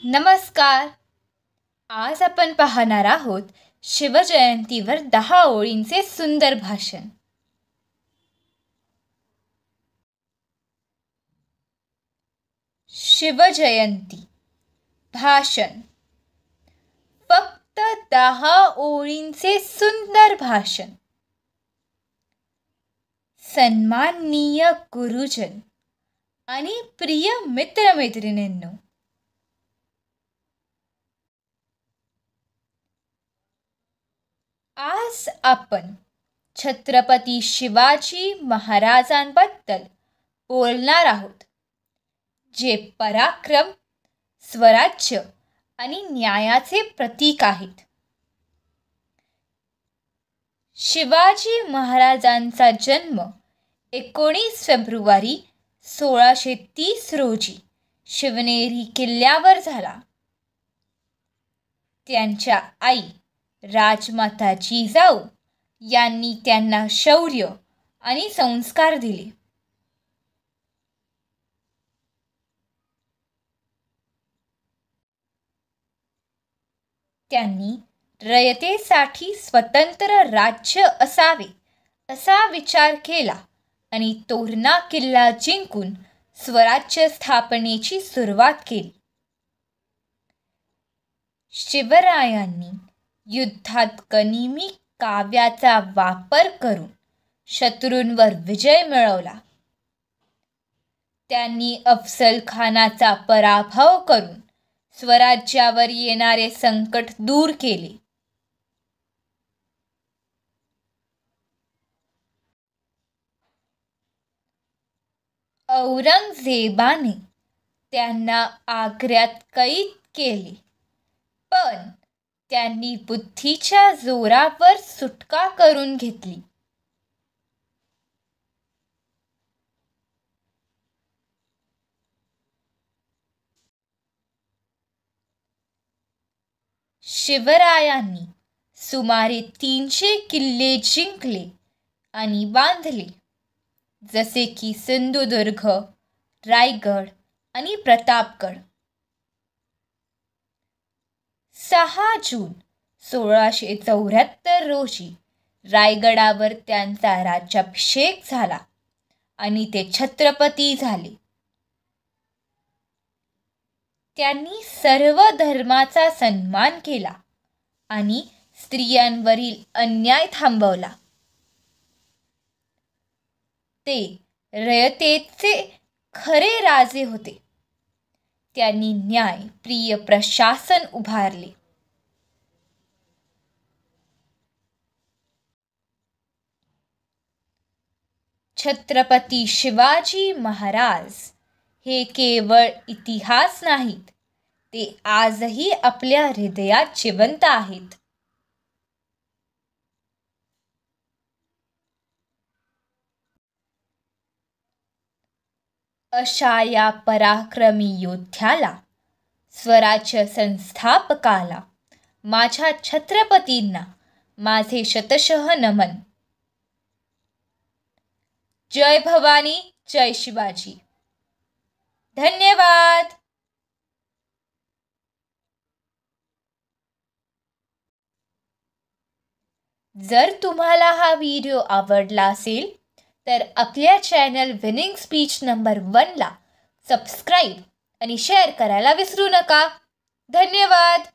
नमस्कार. आज आपण पाहणार आहोत शिवजयंतीवर 10 ओळींचे सुंदर भाषण. शिवजयंती भाषण. फक्त 10 ओळींचे सुंदर भाषण. सन्माननीय गुरुजन आणि प्रिय मित्रमैत्रिणींनो, आज आपण छत्रपती शिवाजी महाराजांबद्दल बोलणार आहोत, जे पराक्रम, स्वराज्य आणि न्यायाचे प्रतीक आहेत. शिवाजी महाराजांचा जन्म 19 फेब्रुवारी 1630 रोजी शिवनेरी किल्ल्यावर झाला. त्यांच्या आई राजमाता जिजाऊ यांनी त्यांना शौर्य आणि संस्कार दिले. त्यांनी रयतेसाठी स्वतंत्र राज्य असावे असा विचार केला आणि तोरणा किल्ला जिंकून स्वराज्य स्थापनेची सुरुवात केली. शिवरायांनी युद्धात गनिमी काव्याचा वापर करून शत्रूंवर विजय मिळवला. त्यांनी अफजल खानाचा पराभव करून स्वराज्यावर येणारे संकट दूर केले. औरंगजेबाने त्यांना आग्र्यात कैद केले, पण त्यांनी बुद्धीच्या जोरावर सुटका करून घेतली. शिवरायांनी सुमारे 300 किल्ले जिंकले आणि बांधले, जसे की सिंधुदुर्ग, रायगड आणि प्रतापगड. 6 जून 1674 रोजी रायगडावर त्यांचा राज्याभिषेक झाला आणि ते छत्रपती झाले. त्यांनी सर्व धर्माचा सन्मान केला आणि स्त्रियांवरील अन्याय थांबवला. ते रयतेचे खरे राजे होते. त्यांनी न्यायप्रिय प्रशासन उभारले. छत्रपती शिवाजी महाराज हे केवळ इतिहास नाहीत, ते आजही आपल्या हृदयात जिवंत आहेत. अशा या पराक्रमी योद्ध्याला, स्वराज्य संस्थापकाला, माझ्या छत्रपतींना माझे शतशः नमन. जय भवानी, जय शिवाजी. धन्यवाद. जर तुम्हाला हा व्हिडिओ आवडला असेल तर आपल्या चॅनल विनिंग स्पीच नंबर 1ला सबस्क्राईब आणि शेअर करायला विसरू नका. धन्यवाद.